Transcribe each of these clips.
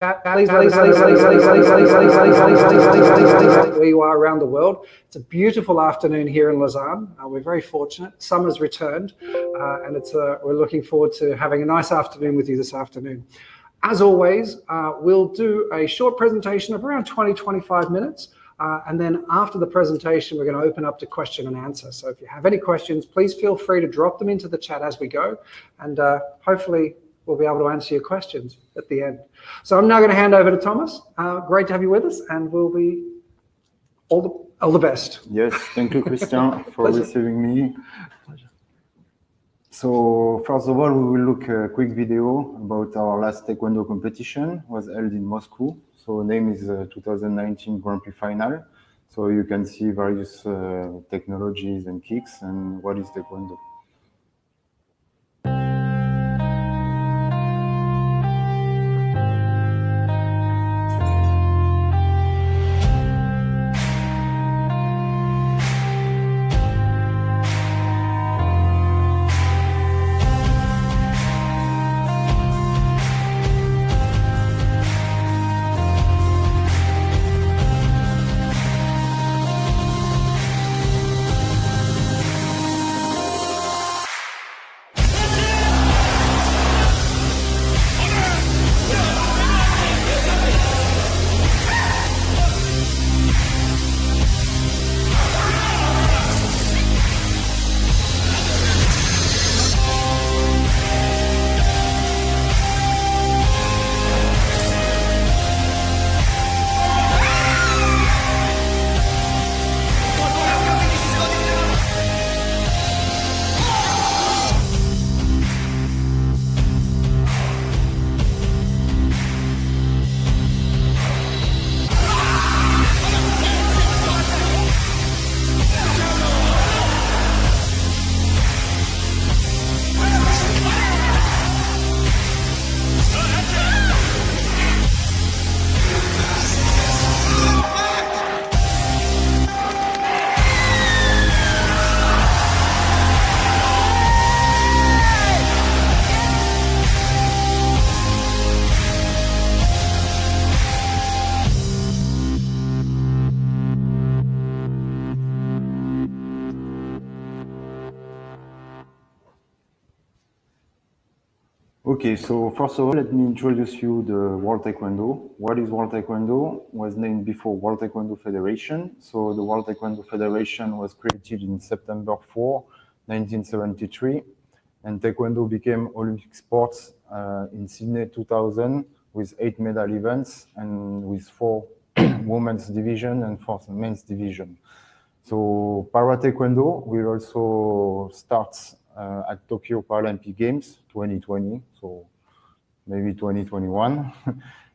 Please where you are around the world. It's a beautiful afternoon here in Lausanne. We're very fortunate. Summer's returned, and we're looking forward to having a nice afternoon with you this afternoon. As always, we'll do a short presentation of around 20-25 minutes, and then after the presentation, we're going to open up to question and answer. So if you have any questions, please feel free to drop them into the chat as we go, and hopefully we'll be able to answer your questions at the end. So I'm now going to hand over to Thomas. Great to have you with us, and we'll be all the best. Yes, thank you, Christian, for receiving me. So first of all, we will look a quick video about our last Taekwondo competition. It was held in Moscow. So name is 2019 Grand Prix Final. So you can see various technologies and kicks and what is Taekwondo. Okay, so first of all, let me introduce you the World Taekwondo. What is World Taekwondo? Was named before World Taekwondo Federation. So the World Taekwondo Federation was created in September 4, 1973, and Taekwondo became Olympic sports in Sydney 2000 with 8 medal events and with 4 women's division and 4 men's division. So Para Taekwondo will also start at Tokyo Paralympic Games 2020, so maybe 2021,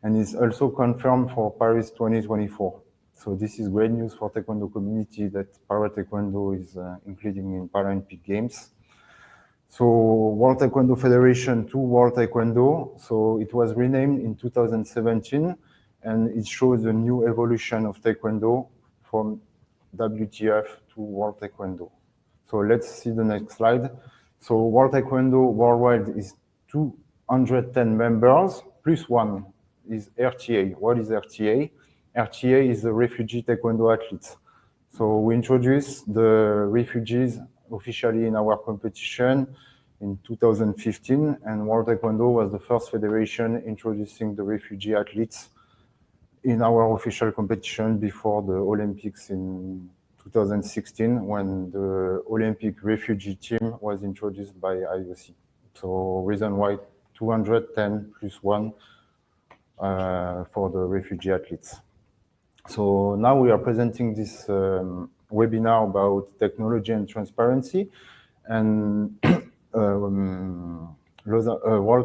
and is also confirmed for Paris 2024. So this is great news for Taekwondo community that Para Taekwondo is including in Paralympic Games. So World Taekwondo Federation to World Taekwondo, so it was renamed in 2017, and it shows a new evolution of Taekwondo from WTF to World Taekwondo. So let's see the next slide. So World Taekwondo worldwide is 210 members, plus 1 is RTA. What is RTA? RTA is the refugee Taekwondo athletes. So we introduced the refugees officially in our competition in 2015, and World Taekwondo was the first federation introducing the refugee athletes in our official competition before the Olympics in 2016, when the Olympic refugee team was introduced by IOC. So reason why 210 plus 1 for the refugee athletes. So now we are presenting this webinar about technology and transparency, and World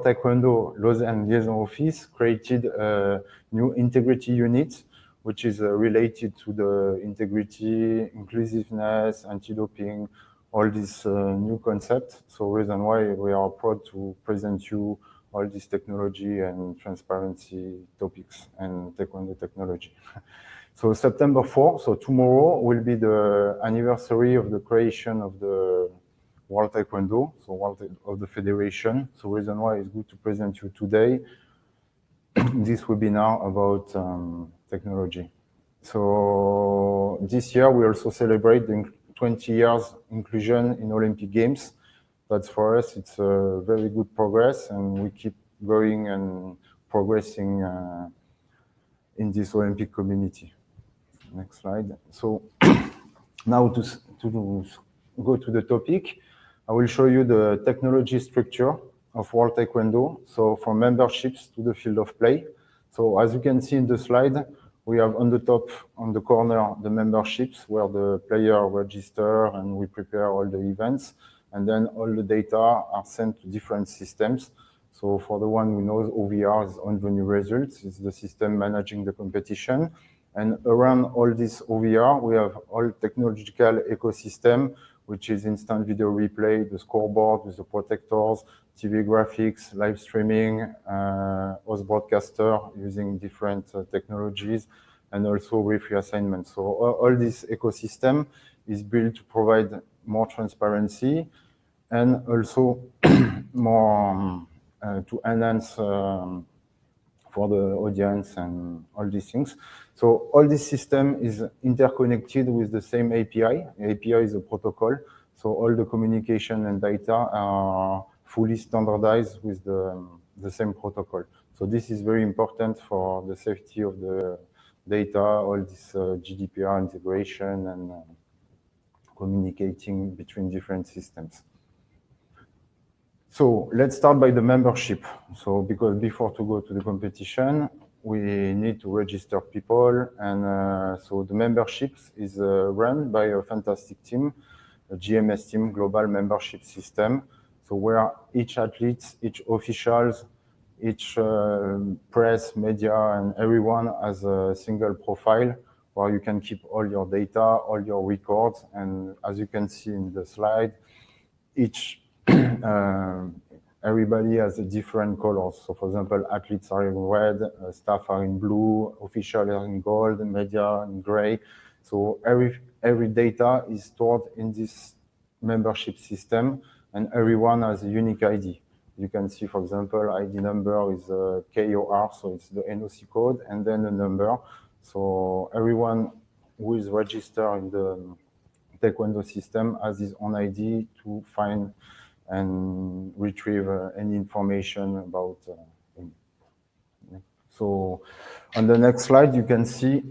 Taekwondo Lausanne Liaison Office created a new integrity unit, which is related to the integrity, inclusiveness, anti-doping, all these new concepts. So reason why we are proud to present you all this technology and transparency topics and Taekwondo technology. So September 4, so tomorrow will be the anniversary of the creation of the World Taekwondo, so World of the Federation. So reason why it's good to present you today this webinar about technology. So this year we also celebrate the 20 years inclusion in Olympic Games. That's for us, it's a very good progress, and we keep going and progressing in this Olympic community. Next slide. So now to go to the topic, I will show you the technology structure of World Taekwondo. So from memberships to the field of play. So as you can see in the slide, we have on the top, on the corner, the memberships where the player register and we prepare all the events. And then all the data are sent to different systems. So for the one who knows, OVR is on venue results, it's the system managing the competition. And around all this OVR, we have all technological ecosystem, which is instant video replay, the scoreboard with the protectors, TV graphics, live streaming, host broadcaster using different technologies, and also referee assignment. So all this ecosystem is built to provide more transparency and also more to enhance for the audience and all these things. So all this system is interconnected with the same API. API is a protocol. So all the communication and data are fully standardized with the same protocol. So this is very important for the safety of the data, all this GDPR integration and communicating between different systems. So let's start by the membership. So because before to go to the competition, we need to register people. And so the memberships is run by a fantastic team, a GMS team, Global Membership System. So where each athlete, each officials, each press, media, and everyone has a single profile where you can keep all your data, all your records. And as you can see in the slide, each everybody has a different colors. So for example, athletes are in red, staff are in blue, officials are in gold, media in gray. So every data is stored in this membership system, and everyone has a unique ID. You can see, for example, ID number is KOR, so it's the NOC code, and then a number. So everyone who is registered in the Taekwondo system has his own ID to find and retrieve any information about him. So on the next slide, you can see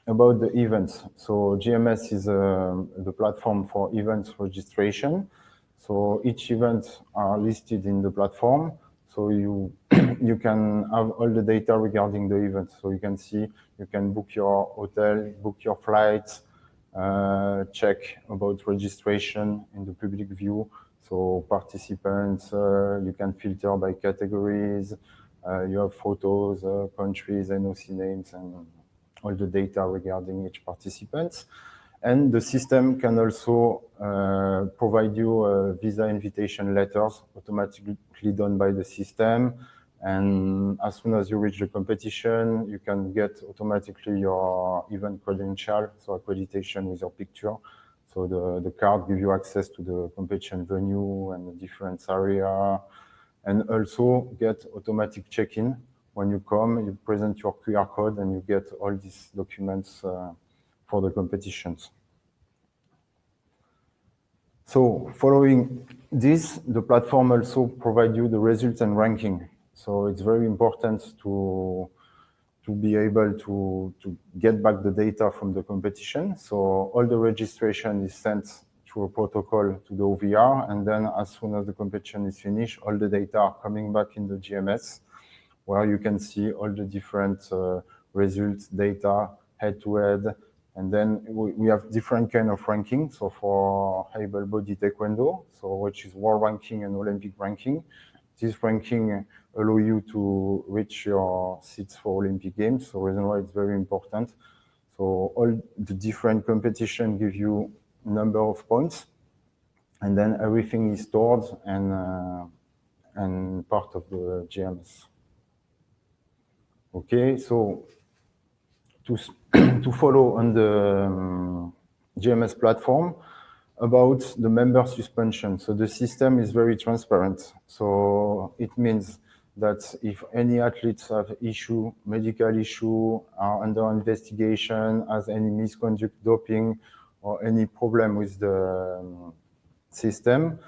about the events. So GMS is the platform for events registration. So each event are listed in the platform. So you can have all the data regarding the event. So you can see, you can book your hotel, book your flights, check about registration in the public view. So participants, you can filter by categories. You have photos, countries, NOC names, and all the data regarding each participant. And the system can also provide you visa invitation letters automatically done by the system. And as soon as you reach the competition, you can get automatically your event credential, so accreditation with your picture. So the card gives you access to the competition venue and the different area, and also get automatic check-in. When you come, you present your QR code and you get all these documents for the competitions. So following this, the platform also provides you the results and ranking. So it's very important to be able to get back the data from the competition. So all the registration is sent through a protocol to the OVR, and then as soon as the competition is finished, all the data are coming back in the GMS, where you can see all the different results, data, head-to-head, and then we have different kind of ranking. So for able body Taekwondo, so which is world ranking and Olympic ranking, this ranking allow you to reach your seats for Olympic Games. So reason why it's very important. So all the different competition give you number of points, and then everything is stored and part of the GMS. Okay, so to follow on the GMS platform about the member suspension. So the system is very transparent. So it means that if any athletes have issue, medical issue, are under investigation, has any misconduct, doping, or any problem with the system,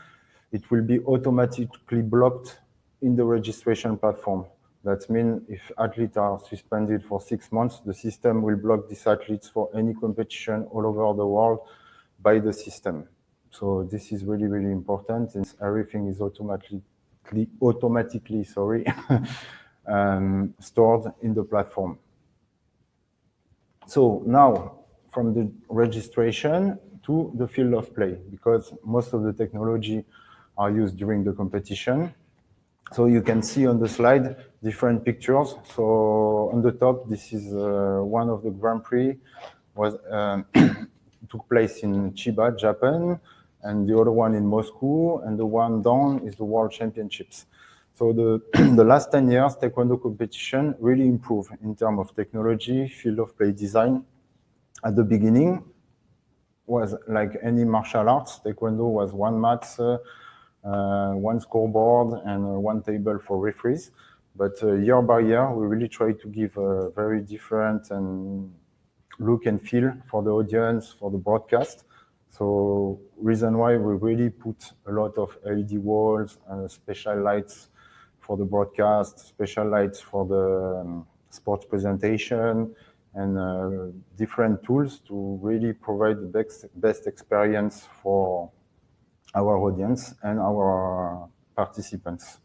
it will be automatically blocked in the registration platform. That means if athletes are suspended for 6 months, the system will block these athletes for any competition all over the world by the system. So this is really, really important, since everything is automatically stored in the platform. So now, from the registration to the field of play, because most of the technology are used during the competition. So you can see on the slide different pictures. So on the top, this is one of the Grand Prix was took place in Chiba, Japan, and the other one in Moscow, and the one down is the World Championships. So the last 10 years, Taekwondo competition really improved in terms of technology, field of play design. At the beginning, was like any martial arts, Taekwondo was one mat, one scoreboard, and one table for referees. But year by year, we really try to give a very different and look and feel for the audience, for the broadcast. So reason why we really put a lot of LED walls, special lights for the broadcast, special lights for the sports presentation, and different tools to really provide the best experience for our audience and our participants.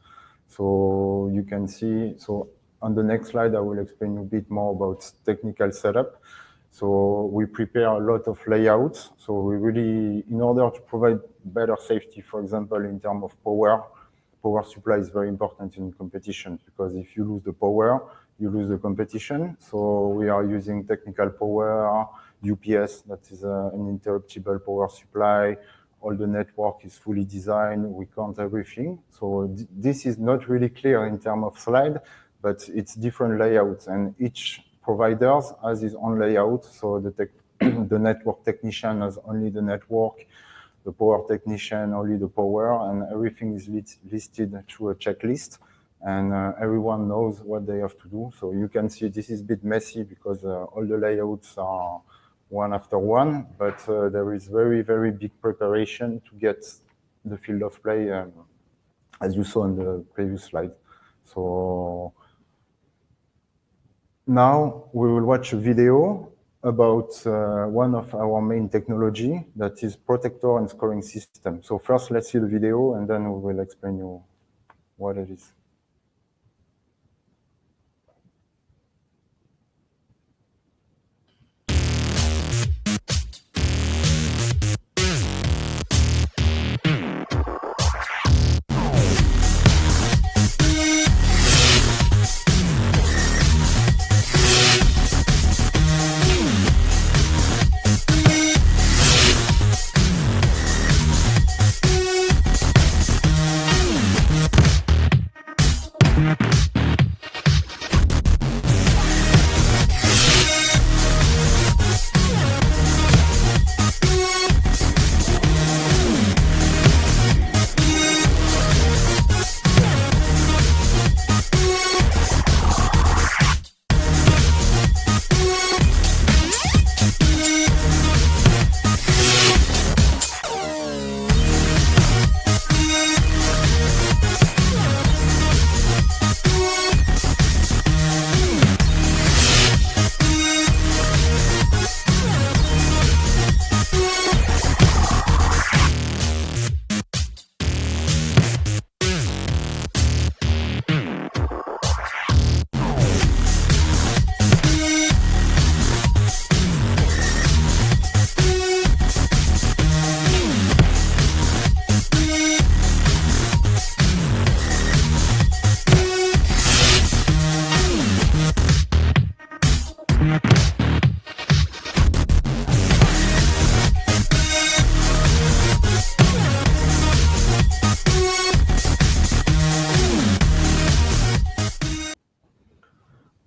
So you can see, so on the next slide, I will explain a bit more about technical setup. So we prepare a lot of layouts. So we really, in order to provide better safety, for example, in terms of power supply is very important in competition, because if you lose the power, you lose the competition. So we are using technical power, UPS, that is an uninterruptible power supply. All the network is fully designed. We count everything. So this is not really clear in terms of slide, but it's different layouts, and each provider has his own layout. So the network technician has only the network, the power technician only the power, and everything is listed through a checklist, and everyone knows what they have to do. So you can see this is a bit messy because all the layouts are one after one, but there is very, very big preparation to get the field of play, as you saw in the previous slide. So now we will watch a video about one of our main technology, that is protector and scoring system. So first, let's see the video, and then we will explain you what it is.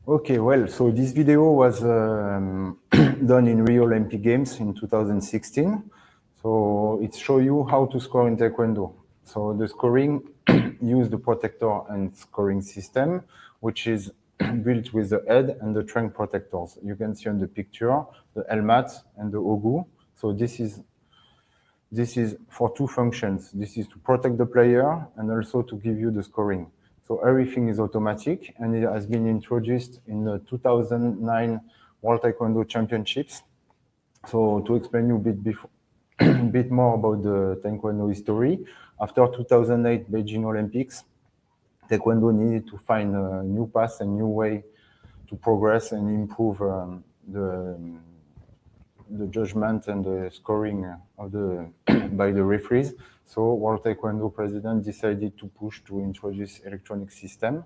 Okay, well, so this video was done in Rio Olympic Games in 2016. So it shows you how to score in Taekwondo. So the scoring use the protector and scoring system, which is built with the head and the trunk protectors. You can see on the picture the helmet and the ogu. So this is for two functions. This is to protect the player and also to give you the scoring. So everything is automatic, and it has been introduced in the 2009 World Taekwondo Championships. So to explain you a bit more about the Taekwondo history, after 2008 Beijing Olympics, Taekwondo needed to find a new path, a new way to progress and improve the judgment and the scoring of by the referees. So World Taekwondo president decided to push to introduce electronic system.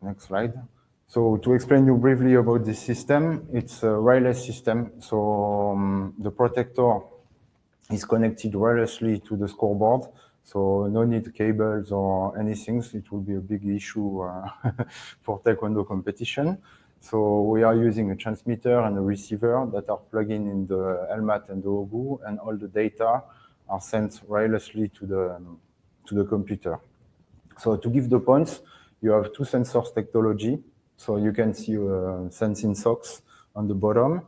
Next slide. So to explain you briefly about this system, it's a wireless system. So the protector is connected wirelessly to the scoreboard. So no need cables or anything. It will be a big issue for Taekwondo competition. So we are using a transmitter and a receiver that are plugged in the helmet and the ogu, and all the data are sent wirelessly to the computer. So to give the points, you have two sensors technology. So you can see sensing socks on the bottom.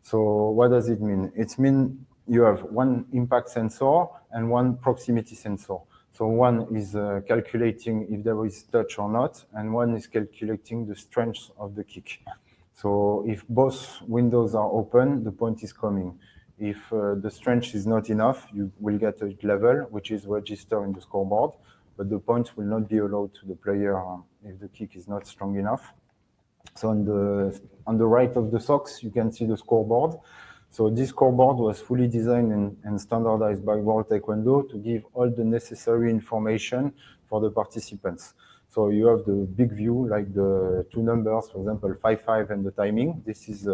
So what does it mean? It means you have one impact sensor and one proximity sensor. So one is calculating if there is touch or not, and one is calculating the strength of the kick. So if both windows are open, the point is coming. If the strength is not enough, you will get a level, which is registered in the scoreboard, but the points will not be allowed to the player if the kick is not strong enough. So on the right of the socks, you can see the scoreboard. So this scoreboard was fully designed and standardized by World Taekwondo to give all the necessary information for the participants. So you have the big view, like the two numbers, for example, 5-5 and the timing. This is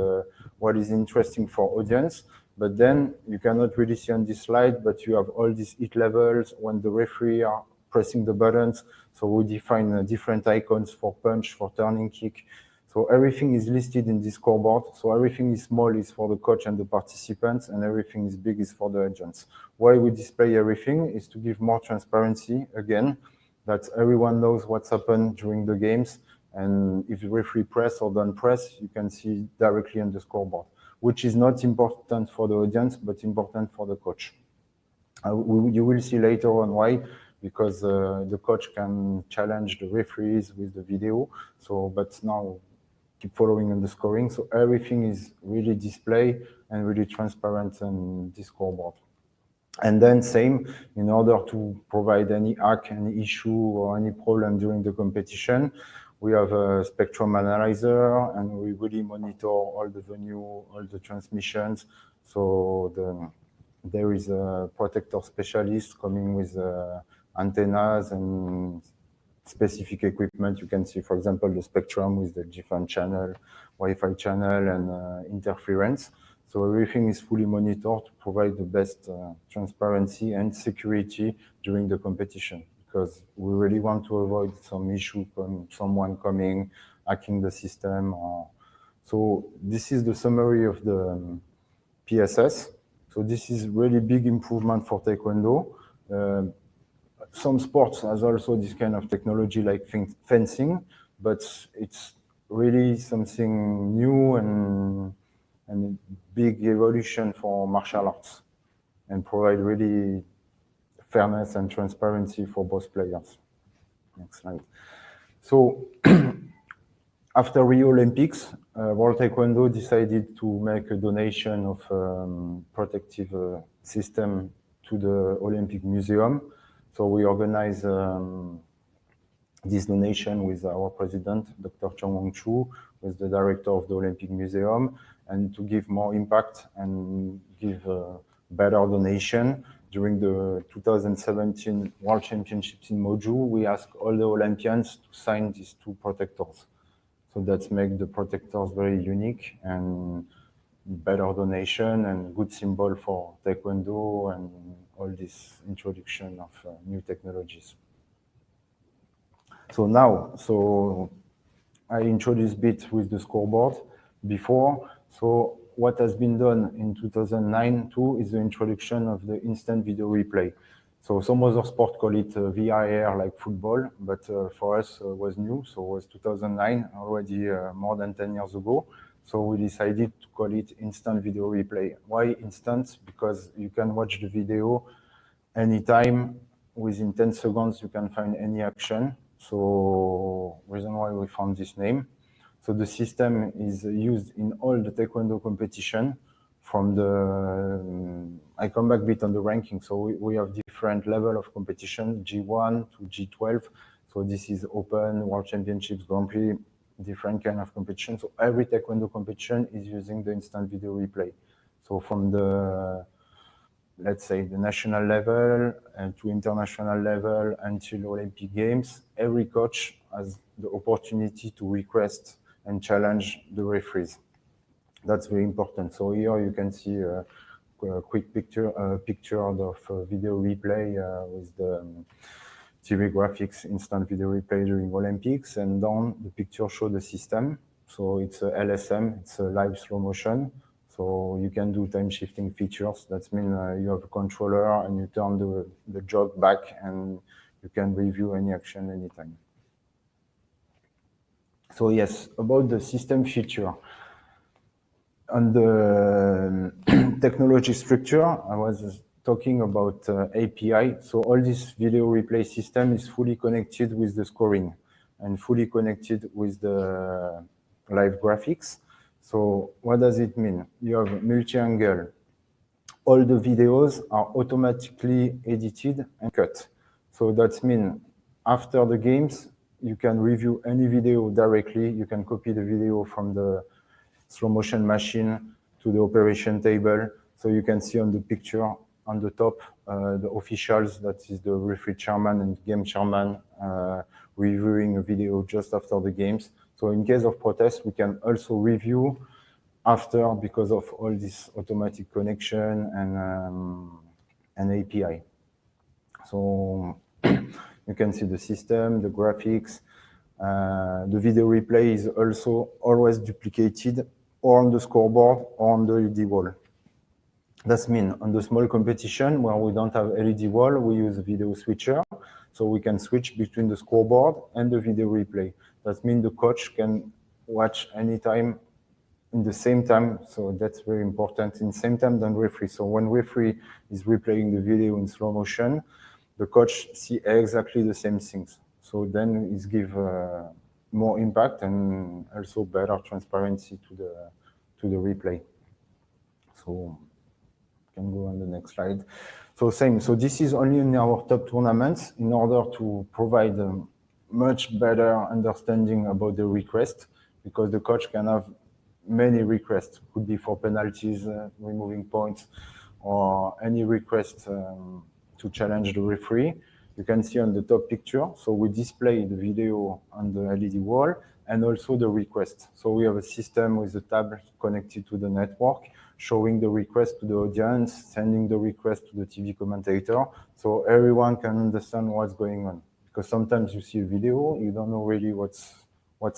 what is interesting for audience. But then you cannot really see on this slide, but you have all these hit levels when the referee are pressing the buttons. So we define different icons for punch, for turning kick. So everything is listed in this scoreboard. So everything is small is for the coach and the participants, and everything is big is for the agents. Why we display everything is to give more transparency, again, that everyone knows what's happened during the games. And if the referee press or don't press, you can see directly on the scoreboard, which is not important for the audience, but important for the coach. You will see later on why, because the coach can challenge the referees with the video. So, but now keep following on the scoring. So everything is really displayed and really transparent on this scoreboard. And then same, in order to provide any hack, any issue or any problem during the competition, we have a spectrum analyzer, and we really monitor all the venue, all the transmissions. So there is a protector specialist coming with antennas and specific equipment. You can see, for example, the spectrum with the different channel, Wi-Fi channel, and interference. So everything is fully monitored to provide the best transparency and security during the competition, because we really want to avoid some issue from someone coming, hacking the system. So this is the summary of the PSS. So this is really big improvement for Taekwondo. Some sports has also this kind of technology like fencing, but it's really something new and a big evolution for martial arts, and provide really fairness and transparency for both players. Next slide. So after Rio Olympics, World Taekwondo decided to make a donation of protective system to the Olympic Museum. So we organized this donation with our president, Dr. Chong Wong-Chu, with the director of the Olympic Museum, and to give more impact and give better donation. During the 2017 World Championships in Moju, we asked all the Olympians to sign these two protectors. So that makes the protectors very unique and better donation and good symbol for Taekwondo and all this introduction of new technologies. So now, I introduced a bit with the scoreboard before. So what has been done in 2009 too is the introduction of the instant video replay. So some other sport call it VAR like football, but for us was new. So it was 2009, already more than 10 years ago. So we decided to call it instant video replay. Why instant? Because you can watch the video anytime. Within 10 seconds, you can find any action. So reason why we found this name. So the system is used in all the Taekwondo competition. From the, I come back a bit on the ranking. So we have different level of competition, G1 to G12. So this is Open, World Championships, Grand Prix, different kind of competition. So every Taekwondo competition is using the instant video replay. So from the, let's say, the national level and to international level until Olympic Games, every coach has the opportunity to request and challenge the referees. That's very important. So here you can see a quick picture of video replay with the TV graphics, instant video replay during Olympics, and down the picture shows the system. So it's a LSM, it's a live slow motion. So you can do time shifting features. That means you have a controller and you turn the jog back and you can review any action anytime. So yes, about the system feature. On the technology structure, I was talking about API. So all this video replay system is fully connected with the scoring and fully connected with the live graphics. So what does it mean? You have multi-angle. All the videos are automatically edited and cut. So that means after the games, you can review any video directly. You can copy the video from the slow motion machine to the operation table. So you can see on the picture on the top, the officials, that is the referee chairman and game chairman, reviewing a video just after the games. So in case of protest, we can also review after because of all this automatic connection and API. So you can see the system, the graphics. The video replay is also always duplicated or on the scoreboard or on the LED wall. That means on the small competition where we don't have LED wall, we use a video switcher. So we can switch between the scoreboard and the video replay. That means the coach can watch anytime in the same time. So that's very important, in the same time than referee. So when referee is replaying the video in slow motion, the coach see exactly the same things. So then it gives more impact and also better transparency to the replay. So can go on the next slide. So same. So this is only in our top tournaments in order to provide a much better understanding about the request, because the coach can have many requests. Could be for penalties, removing points, or any request to challenge the referee. You can see on the top picture. So we display the video on the LED wall and also the request. So we have a system with a tab connected to the network, showing the request to the audience, sending the request to the TV commentator, so everyone can understand what's going on. Because sometimes you see a video, you don't know really what's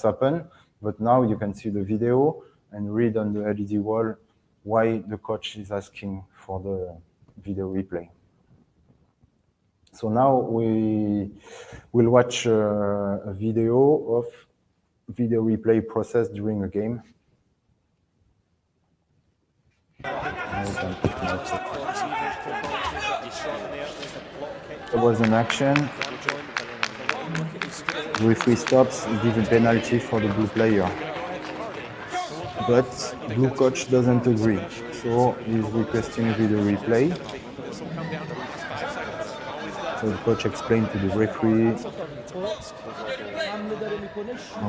happened, but now you can see the video and read on the LED wall why the coach is asking for the video replay. So now we will watch a video of video replay process during a game. There was an action. The referee stops, gives a penalty for the blue player. But blue coach doesn't agree, so he's requesting a video replay. So the coach explained to the referee,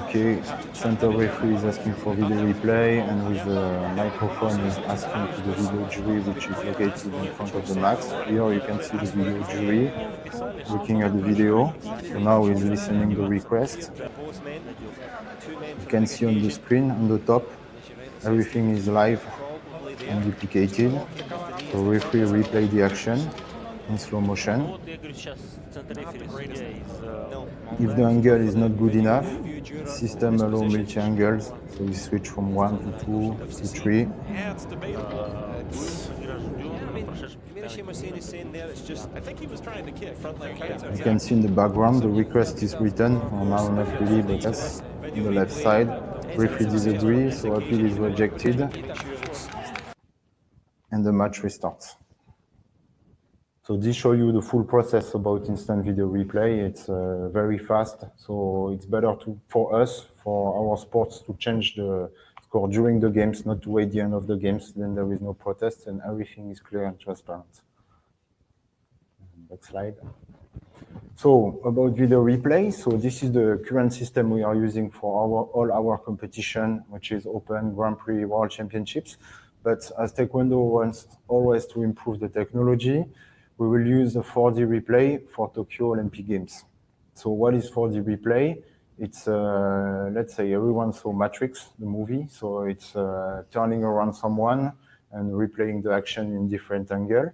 okay, center referee is asking for video replay, and with the microphone is asking to the video jury, which is located in front of the max. Here you can see the video jury looking at the video. So now he's listening to the request. You can see on the screen on the top, everything is live and duplicated. So referee replay the action in slow motion. If the angle is not good enough, system allows multi-angles, so we switch from 1 to 2 to 3. I think he was trying to kick. Front leg kick. You can see in the background the request is written, now not really, but yes, on the left side. Briefly disagree, so appeal is rejected, and the match restarts. So this shows you the full process about instant video replay. It's very fast, so it's better for us, for our sports, to change the score during the games, not to wait the end of the games. Then there is no protest and everything is clear and transparent. Next slide. So about video replay, so this is the current system we are using for all our competition, which is Open, Grand Prix, World Championships. But as Taekwondo wants always to improve the technology, we will use a 4D replay for Tokyo Olympic Games. So what is 4D replay? It's, let's say everyone saw Matrix, the movie. So it's turning around someone and replaying the action in different angles.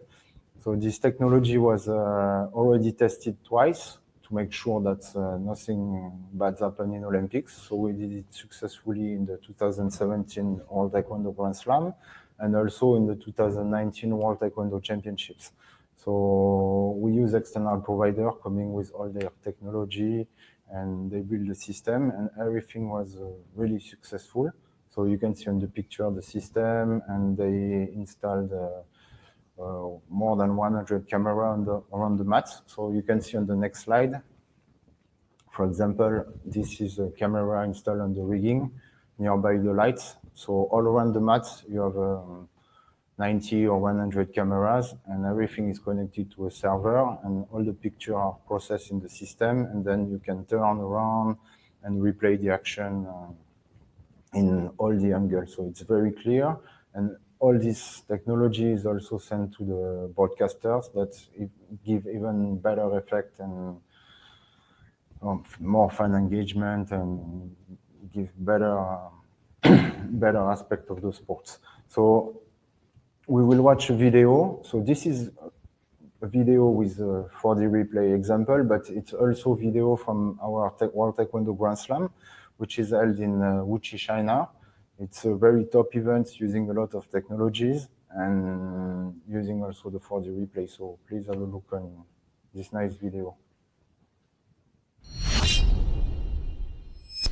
So this technology was already tested twice to make sure that nothing bad happened in Olympics. So we did it successfully in the 2017 World Taekwondo Grand Slam and also in the 2019 World Taekwondo Championships. So we use external provider coming with all their technology, and they build the system, and everything was really successful. So you can see on the picture the system, and they installed more than 100 cameras around the mat. So you can see on the next slide, for example, this is a camera installed on the rigging nearby the lights. So all around the mat, you have 90 or 100 cameras, and everything is connected to a server, and all the pictures are processed in the system, and then you can turn around and replay the action in all the angles. So it's very clear, and all this technology is also sent to the broadcasters that give even better effect and more fan engagement and give better better aspect of the sports. So we will watch a video. So this is a video with a 4D replay example, but it's also video from our World Taekwondo Grand Slam, which is held in Wuxi, China. It's a very top event using a lot of technologies and using also the 4D replay. So please have a look on this nice video.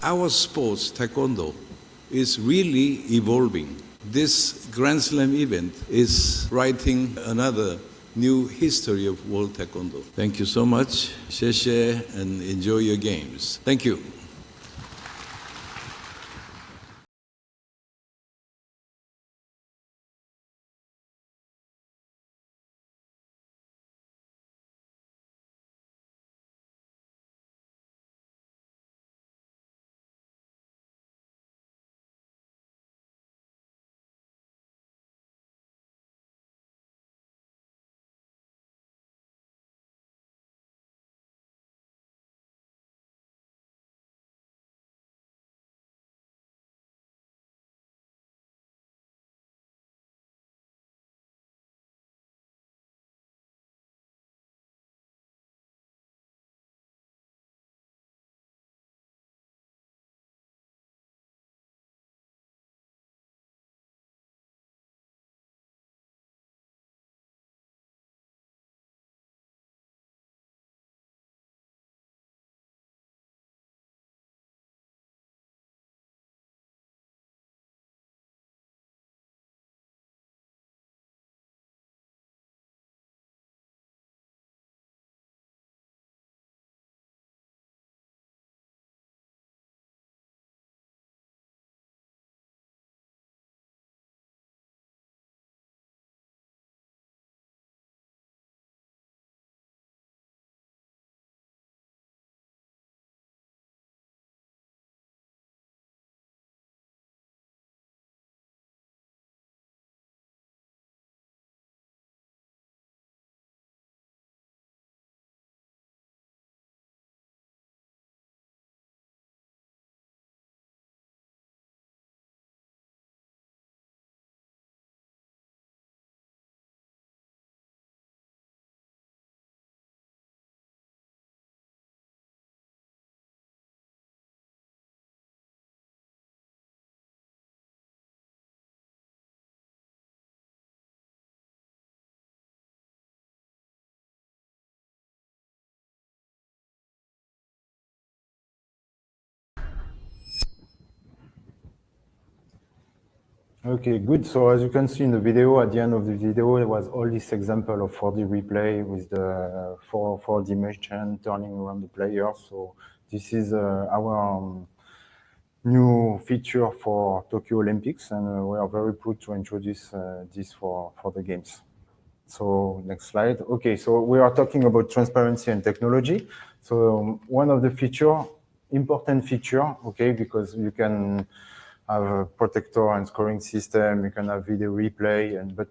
Our sports, Taekwondo, is really evolving. This Grand Slam event is writing another new history of World Taekwondo. Thank you so much. 谢谢 and enjoy your games. Thank you. Okay, good. So as you can see in the video, at the end of the video, there was all this example of 4D replay with the 4D motion turning around the player. So this is our new feature for Tokyo Olympics, and we are very proud to introduce this for the games. So next slide. Okay, so we are talking about transparency and technology. So one of the important feature, okay, because you can have a protector and scoring system, you can have video replay, but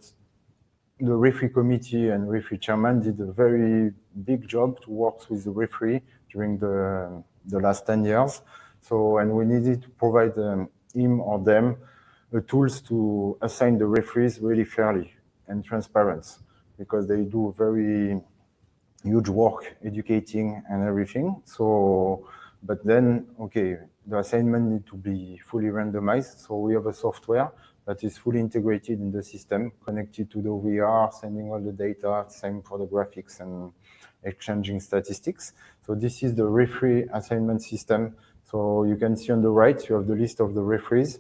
the referee committee and referee chairman did a very big job to work with the referee during the last 10 years. So, and we needed to provide him or them the tools to assign the referees really fairly and transparent, because they do very huge work educating and everything. So, but then, okay, the assignment need to be fully randomized. So we have a software that is fully integrated in the system, connected to the VR, sending all the data, same for the graphics and exchanging statistics. So this is the referee assignment system. So you can see on the right, you have the list of the referees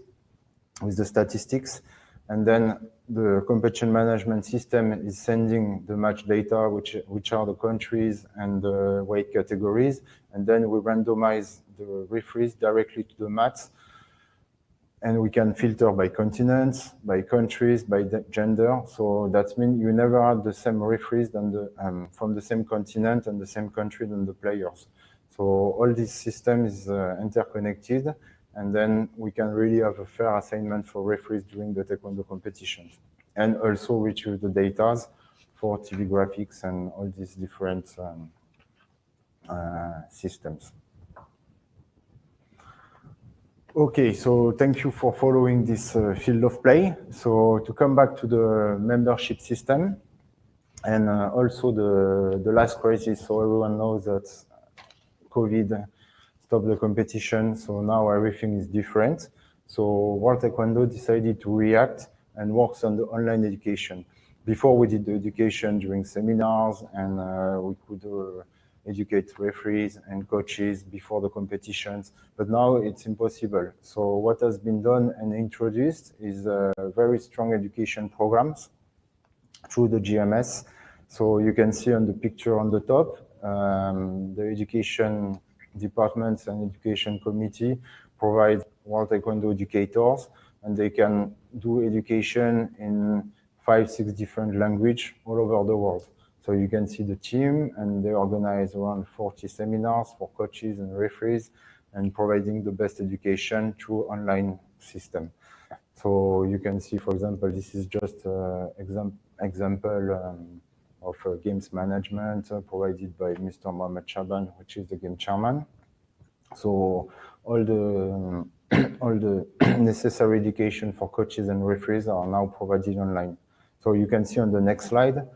with the statistics. And then the competition management system is sending the match data, which are the countries and the weight categories. And then we randomize the referees directly to the mats. And we can filter by continents, by countries, by gender. So that means you never had the same referees than from the same continent and the same country than the players. So all this system is interconnected. And then we can really have a fair assignment for referees during the Taekwondo competitions. And also retrieve the data for TV graphics and all these different systems. Okay, so thank you for following this field of play. So to come back to the membership system and also the last crisis, so everyone knows that COVID stopped the competition, so now everything is different. So World Taekwondo decided to react and works on the online education. Before we did the education during seminars, and we could educate referees and coaches before the competitions, but now it's impossible. So what has been done and introduced is very strong education programs through the GMS. So you can see on the picture on the top, the education departments and education committee provide World Taekwondo educators, and they can do education in 5-6 different languages all over the world. So you can see the team, and they organize around 40 seminars for coaches and referees, and providing the best education through online system. So you can see, for example, this is just an example of games management provided by Mr. Mohamed Shaban, which is the game chairman. So all the necessary education for coaches and referees are now provided online. So you can see on the next slide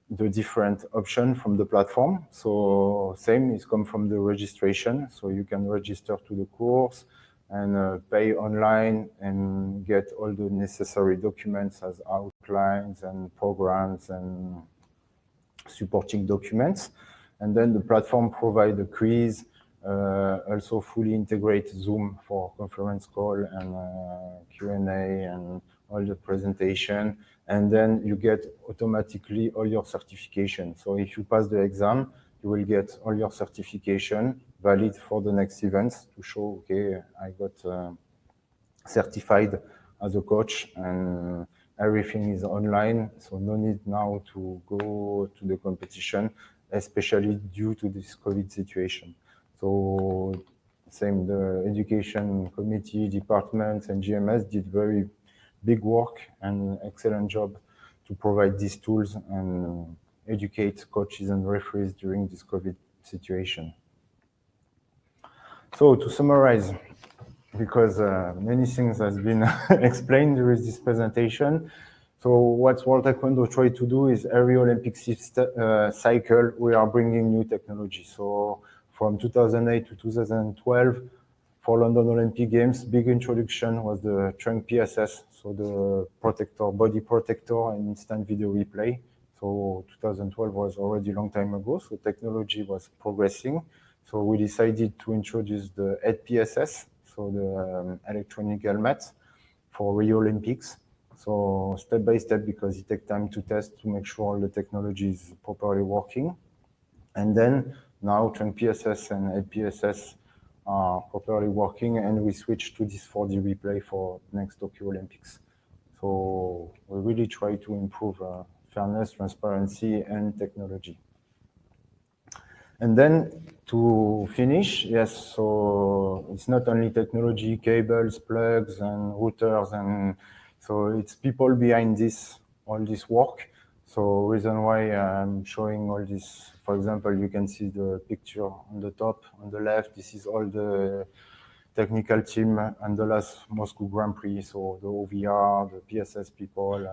the different options from the platform. So same is come from the registration. So you can register to the course and pay online and get all the necessary documents as outlines and programs and supporting documents. And then the platform provides a quiz, also fully integrate Zoom for conference call and Q&A and all the presentation. And then you get automatically all your certification. So if you pass the exam, you will get all your certification valid for the next events to show, okay, I got certified as a coach, and everything is online. So no need now to go to the competition, especially due to this COVID situation. So same, the education committee, departments, and GMS did very big work and excellent job to provide these tools and educate coaches and referees during this COVID situation. So to summarize, because many things has been explained during this presentation. So what World Taekwondo try to do is every Olympic cycle, we are bringing new technology. So from 2008 to 2012, for London Olympic Games, big introduction was the trunk PSS, so the protector, body protector and instant video replay. So 2012 was already a long time ago, so technology was progressing. So we decided to introduce the head PSS, so the electronic helmet for Rio Olympics. So step by step, because it takes time to test to make sure all the technology is properly working. And then now Trunk PSS and LPSS are properly working, and we switch to this 4D replay for next Tokyo Olympics. So we really try to improve fairness, transparency, and technology. And then to finish, yes, so it's not only technology, cables, plugs, and routers, and so it's people behind this, all this work. So reason why I'm showing all this, for example, you can see the picture on the top, on the left, this is all the technical team and the last Moscow Grand Prix, so the OVR, the PSS people,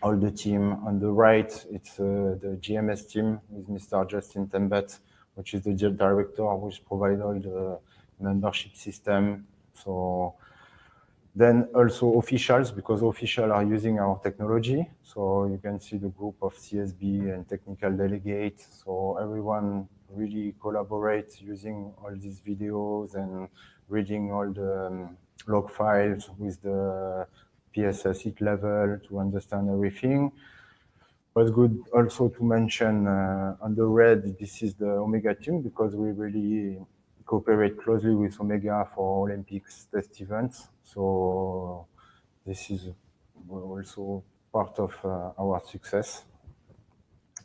all the team. On the right, it's the GMS team with Mr. Justin Tembet, which is the director, which provides all the membership system. So then also officials, because officials are using our technology. So you can see the group of CSB and technical delegates. So everyone really collaborates using all these videos and reading all the log files with the PSS heat level to understand everything. But good also to mention on the red, this is the Omega team, because we really cooperate closely with Omega for Olympics test events. So this is also part of our success.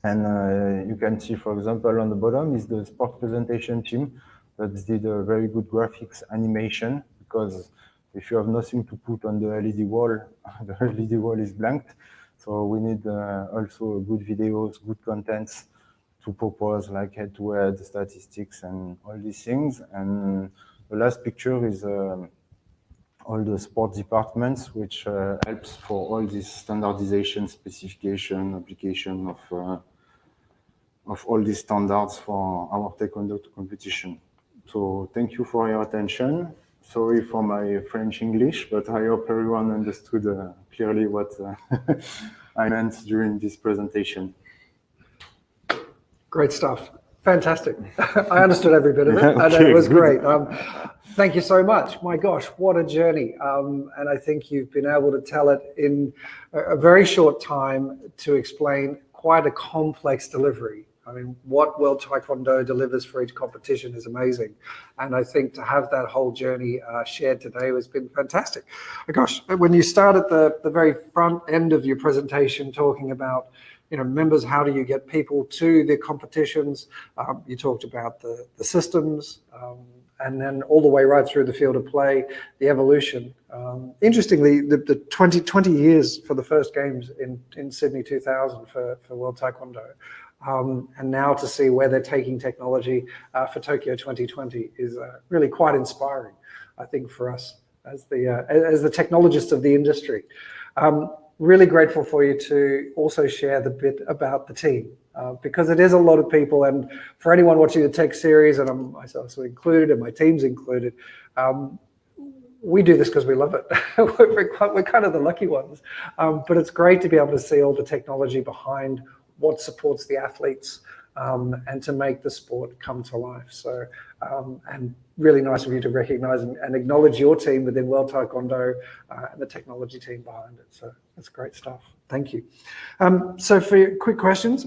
And you can see, for example, on the bottom is the sport presentation team that did a very good graphics animation, because if you have nothing to put on the LED wall, the LED wall is blanked. So we need also good videos, good contents to propose, like head-to-head statistics and all these things. And the last picture is all the sport departments, which helps for all this standardization, specification, application of all these standards for our Taekwondo competition. So thank you for your attention. Sorry for my French English, but I hope everyone understood clearly what I meant during this presentation. Great stuff. Fantastic. I understood every bit of it, and Okay, it was good. great. Thank you so much. My gosh, what a journey. And I think you've been able to tell it in a very short time to explain quite a complex delivery. I mean, what World Taekwondo delivers for each competition is amazing. And I think to have that whole journey shared today has been fantastic. Gosh, when you start at the very front end of your presentation talking about, you know, members, how do you get people to the competitions? You talked about the systems, and then all the way right through the field of play, the evolution. Interestingly, the 20 years for the first games in Sydney 2000 for World Taekwondo. And now to see where they're taking technology for Tokyo 2020 is really quite inspiring, I think, for us as the technologists of the industry. Really grateful for you to also share the bit about the team, because it is a lot of people, and for anyone watching the tech series, and I'm myself included and my team's included, we do this because we love it. We're kind of the lucky ones, but it's great to be able to see all the technology behind what supports the athletes, and to make the sport come to life. So, and really nice of you to recognize and acknowledge your team within World Taekwondo and the technology team behind it. So that's great stuff. Thank you. So for your quick questions,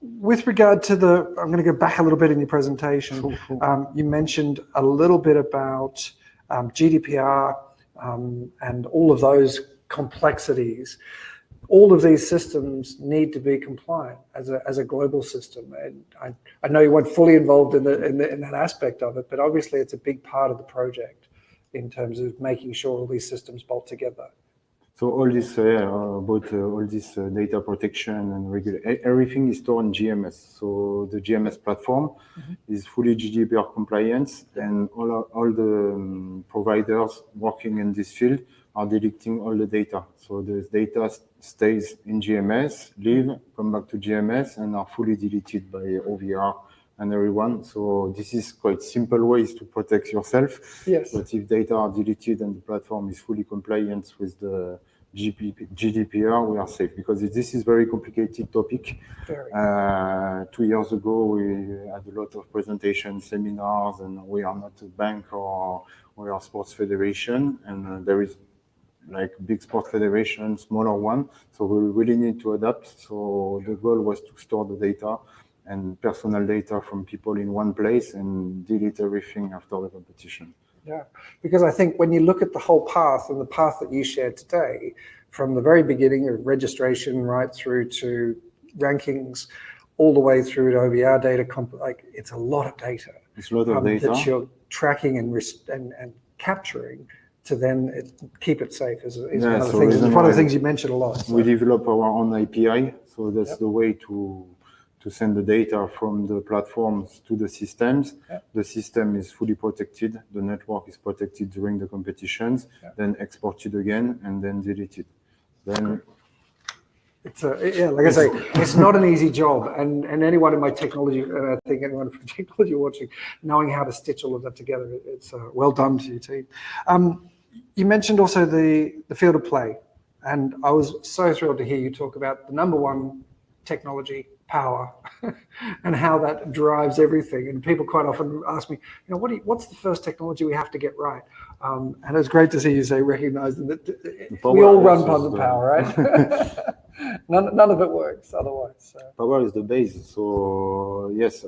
with regard to I'm going to go back a little bit in your presentation. You mentioned a little bit about GDPR and all of those complexities. All of these systems need to be compliant as a global system, and I know you weren't fully involved in that aspect of it, but obviously it's a big part of the project in terms of making sure all these systems bolt together. So all this about all this data protection and everything is stored in GMS. So the GMS platform is fully GDPR compliant, and all the providers working in this field are deleting all the data. So the data stays in GMS, come back to GMS, and are fully deleted by OVR and everyone. So this is quite simple ways to protect yourself. Yes. But if data are deleted and the platform is fully compliant with the GDPR, we are safe, because this is very complicated topic. 2 years ago, we had a lot of presentations, seminars, and we are not a bank or we are a sports federation, and there is like big sport federation, smaller one. So we really need to adapt. So the goal was to store the data and personal data from people in one place and delete everything after the competition. Yeah, because I think when you look at the whole path and the path that you shared today, from the very beginning of registration right through to rankings, all the way through to OVR data, like it's a lot of data. It's a lot of data that you're tracking and capturing to then keep it safe is one of the things. It's one of the things you mentioned a lot. So. We develop our own API, so that's the way to send the data from the platforms to the systems. The system is fully protected. The network is protected during the competitions, then exported again and then deleted. Then it's like I say, it's not an easy job, and anyone in my technology, and I think anyone from technology watching, knowing how to stitch all of that together, it's well done to you, team. You mentioned also the field of play, and I was so thrilled to hear you talk about the number one technology, power, and how that drives everything. And people quite often ask me, what's the first technology we have to get right? And it's great to see you say, recognizing that we all run on the power, right? none of it works otherwise. So. Power is the base. So yes,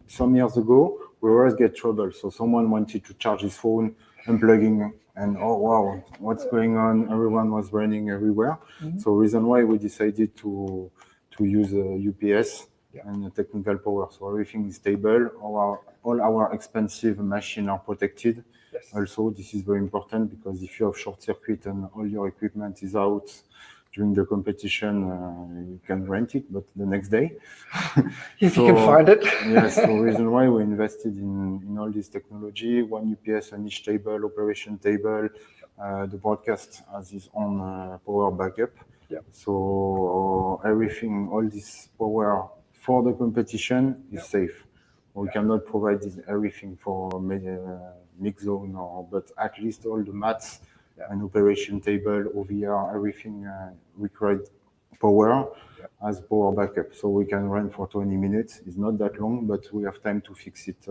some years ago, we always get trouble. So someone wanted to charge his phone, unplugging, and oh wow, what's going on? Everyone was running everywhere. So reason why we decided to use UPS and technical power. So everything is stable. All our expensive machines are protected. Yes. Also, this is very important, because if you have short circuit and all your equipment is out during the competition, you can rent it, but the next day. If you can find it. Yes, the reason why we invested in all this technology, one UPS on each table, operation table, the broadcast has its own power backup. So everything, all this power for the competition is safe. We cannot provide everything for mix zone, but at least all the mats and operation table, OVR, everything required power as power backup. So we can run for 20 minutes. It's not that long, but we have time to fix it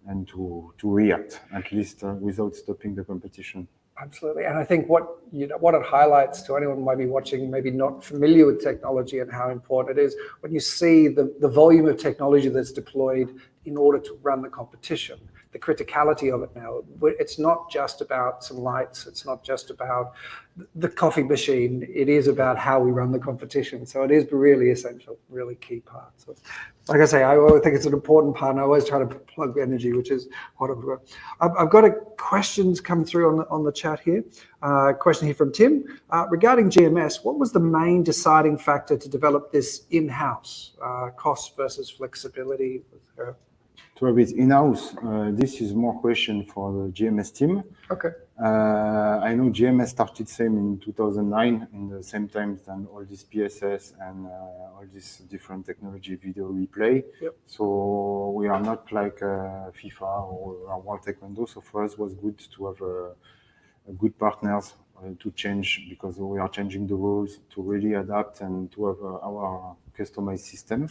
and to react, at least without stopping the competition. Absolutely, and I think what it highlights to anyone who might be watching, maybe not familiar with technology and how important it is, when you see the volume of technology that's deployed in order to run the competition, the criticality of it now. It's not just about some lights. It's not just about the coffee machine. It is about how we run the competition. So it is really essential, really key part. So, like I say, I always think it's an important part, and I always try to plug energy, which is what I've got. I've got questions come through on the chat here. Question here from Tim. Regarding GMS, what was the main deciding factor to develop this in-house? Cost versus flexibility? To have it in-house, this is more question for the GMS team. Okay. I know GMS started same in 2009, in the same time than all this PSS and all this different technology video replay. So we are not like FIFA or World Taekwondo. So for us, it was good to have a good partners to change, because we are changing the rules to really adapt and to have our customized system.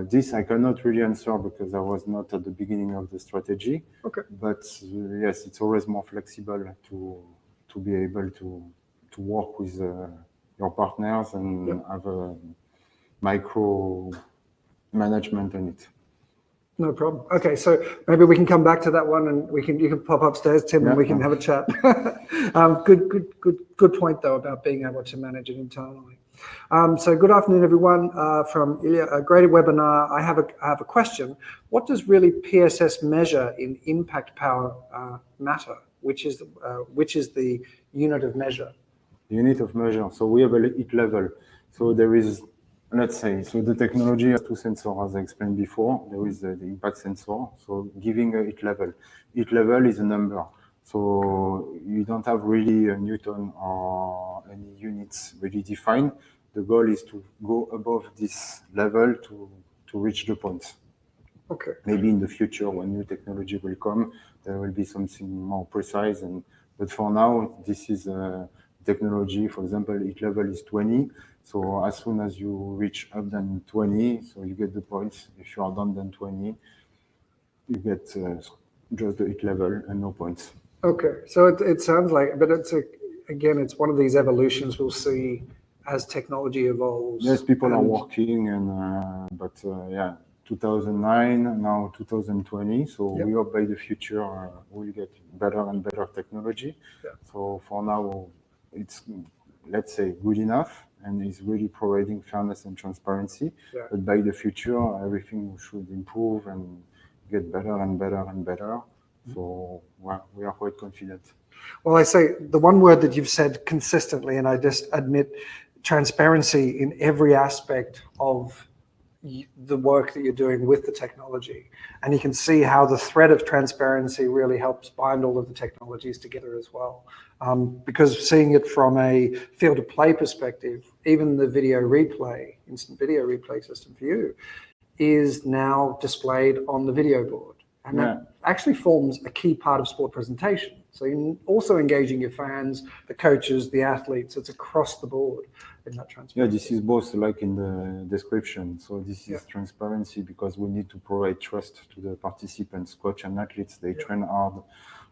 This I cannot really answer because I was not at the beginning of the strategy. Okay. But yes, it's always more flexible to be able to work with your partners and have a micro management on it. No problem. Okay, so maybe we can come back to that one, and you can pop upstairs, Tim, and we can have a chat. Good point though about being able to manage it internally. So good afternoon, everyone. From Ilya, a great webinar. I have a question. What does really PSS measure in impact power matter? Which is the unit of measure? Unit of measure. So we have a heat level. So there is, let's say, so the technology has two sensors, as I explained before. There is the impact sensor. So giving a heat level. Heat level is a number. So you don't have really a Newton or any units really defined. The goal is to go above this level to reach the point. Okay. Maybe in the future, when new technology will come, there will be something more precise. But for now, this is technology. For example, each level is 20. So as soon as you reach up than 20, so you get the points. If you are done than 20, you get just the each level and no points. Okay, so it sounds like, but again, it's one of these evolutions we'll see as technology evolves. Yes, people are working, but yeah, 2009, now 2020. So we hope by the future we'll get better and better technology. Yeah. So for now, it's, let's say, good enough, and it's really providing fairness and transparency. Yeah. But by the future, everything should improve and get better and better and better. So we are quite confident. Well, I say the one word that you've said consistently, and I just admit transparency in every aspect of the work that you're doing with the technology. And you can see how the thread of transparency really helps bind all of the technologies together as well. Because seeing it from a field of play perspective, even the video replay, instant video replay system for you, is now displayed on the video board. And that actually forms a key part of sport presentation. So you're also engaging your fans, the coaches, the athletes. It's across the board in that transparency. Yeah, this is both like in the description. So this is transparency because we need to provide trust to the participants, coach and athletes. They train hard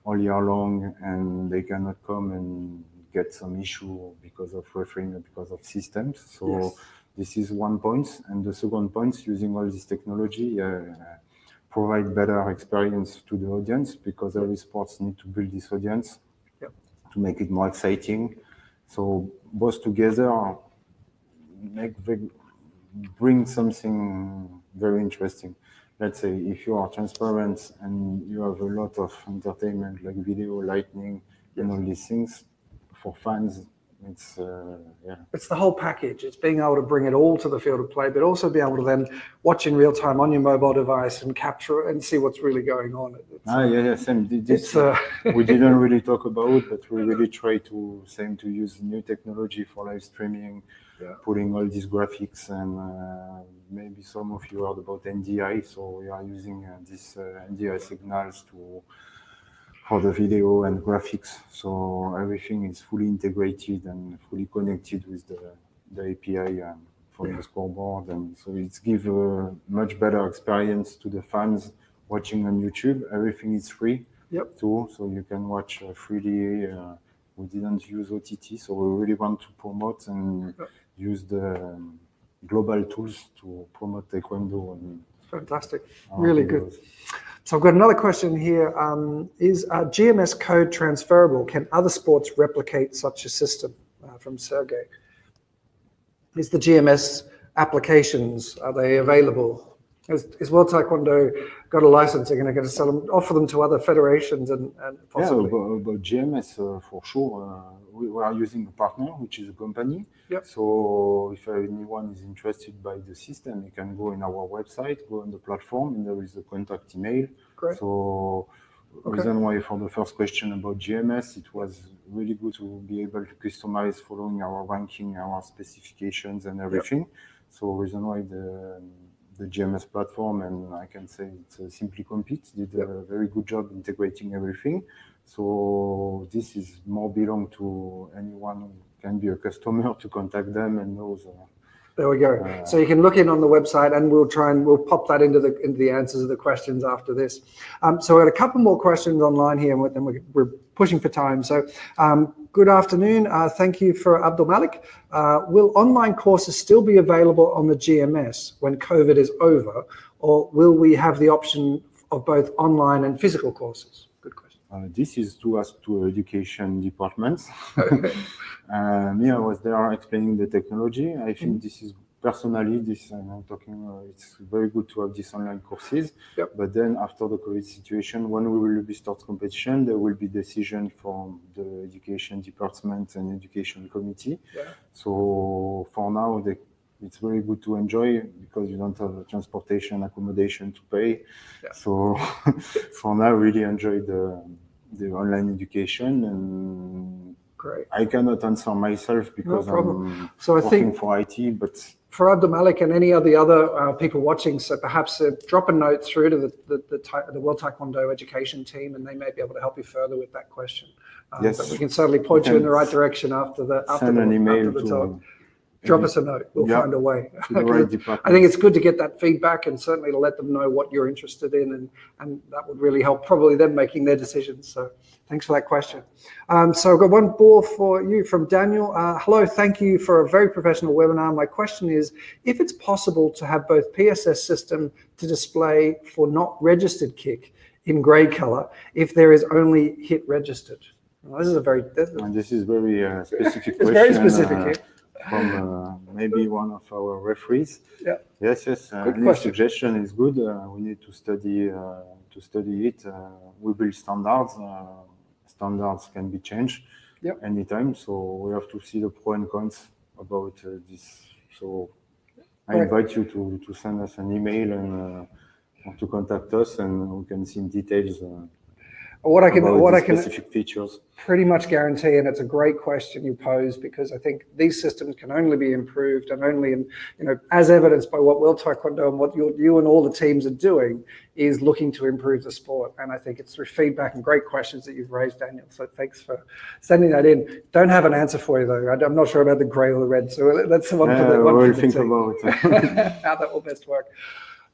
all year long and they cannot come and get some issue because of refereeing or because of systems. So this is one point. And the second point, using all this technology, provide better experience to the audience because every sports need to build this audience to make it more exciting. So both together bring something very interesting. Let's say if you are transparent and you have a lot of entertainment like video, lightning, and all these things, for fans, it's it's the whole package. It's being able to bring it all to the field of play, but also be able to then watch in real time on your mobile device and capture and see what's really going on. Same. This we didn't really talk about, but we really try to use new technology for live streaming, putting all these graphics, and maybe some of you heard about NDI. So we are using these NDI signals for the video and graphics, so everything is fully integrated and fully connected with the API from the scoreboard, and so it gives a much better experience to the fans watching on YouTube. Everything is free too, so you can watch freely. We didn't use OTT, so we really want to promote and use the global tools to promote Taekwondo. And fantastic, really good. So I've got another question here. Is GMS code transferable? Can other sports replicate such a system? From Sergey. Is the GMS applications, are they available? Is World Taekwondo got a license? Are going to sell them, offer them to other federations and possibly? Yeah, about GMS, for sure. We are using a partner, which is a company. So if anyone is interested by the system, you can go in our website, go on the platform, and there is a contact email. Great. So reason why for the first question about GMS, it was really good to be able to customize following our ranking, our specifications and everything. So reason why the GMS platform, and I can say it's Simply Compete, did a very good job integrating everything. So this is more belong to anyone who can be a customer to contact them and knows. There we go. So you can look in on the website, and we'll pop that into the answers of the questions after this. So we had a couple more questions online here, and we're pushing for time. So good afternoon. Thank you for Abdul Malik. Will online courses still be available on the GMS when COVID is over, or will we have the option of both online and physical courses? Good question. This is to us, to education departments. Mia was there explaining the technology. I think this is personally, I'm talking, it's very good to have these online courses. But then after the COVID situation, when we will start competition, there will be decision from the education department and education committee. So for now, it's very good to enjoy because you don't have transportation, accommodation to pay. So for now, really enjoy the online education. And great. I cannot answer myself because I'm working for IT, but for Abdul Malik and any of the other people watching, so perhaps drop a note through to the World Taekwondo education team, and they may be able to help you further with that question. Yes. But we can certainly point you in the right direction after the talk. Drop us a note. We'll find a way. I think it's good to get that feedback and certainly to let them know what you're interested in, and that would really help probably them making their decisions. So thanks for that question. So I've got one more for you from Daniel. Hello, thank you for a very professional webinar. My question is, if it's possible to have both PSS system to display for not registered kick in gray color if there is only hit registered? Well, this is a very specific question. It's very specific. From maybe one of our referees. Yeah. Yes. Any suggestion is good. We need to study it. We build standards. Standards can be changed anytime. So we have to see the pro and cons about this. So I invite you to send us an email and to contact us, and we can see in details. What I can specific features pretty much guarantee, and it's a great question you pose, because I think these systems can only be improved, and only as evidenced by what World Taekwondo and what you and all the teams are doing is looking to improve the sport. And I think it's through feedback and great questions that you've raised, Daniel. So thanks for sending that in. Don't have an answer for you though. I'm not sure about the gray or the red. So that's the one for the one. We'll think about how that will best work.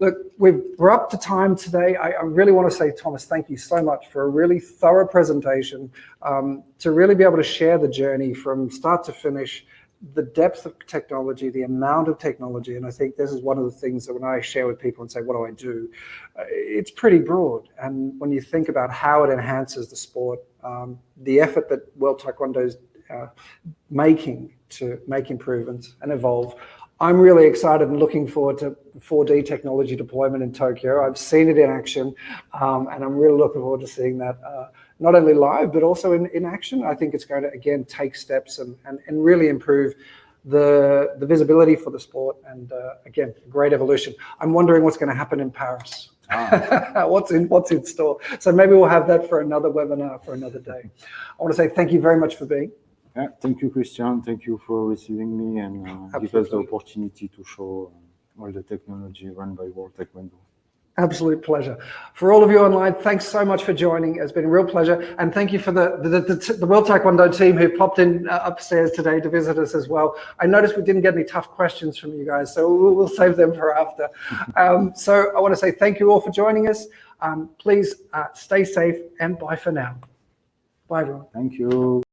Look, we're up to time today. I really want to say, Thomas, thank you so much for a really thorough presentation, to really be able to share the journey from start to finish, the depth of technology, the amount of technology. And I think this is one of the things that when I share with people and say, what do I do? It's pretty broad. And when you think about how it enhances the sport, the effort that World Taekwondo is making to make improvements and evolve, I'm really excited and looking forward to 4D technology deployment in Tokyo. I've seen it in action, and I'm really looking forward to seeing that not only live, but also in action. I think it's going to, again, take steps and really improve the visibility for the sport, and again, great evolution. I'm wondering what's going to happen in Paris. What's in store. So maybe we'll have that for another webinar for another day. I want to say thank you very much for being. Thank you, Christian. Thank you for receiving me and give us the opportunity to show all the technology run by World Taekwondo. Absolute pleasure. For all of you online, thanks so much for joining. It's been a real pleasure. And thank you for the World Taekwondo team who popped in upstairs today to visit us as well. I noticed we didn't get any tough questions from you guys, so we'll save them for after. So I want to say thank you all for joining us. Please stay safe and bye for now. Bye, everyone. Thank you.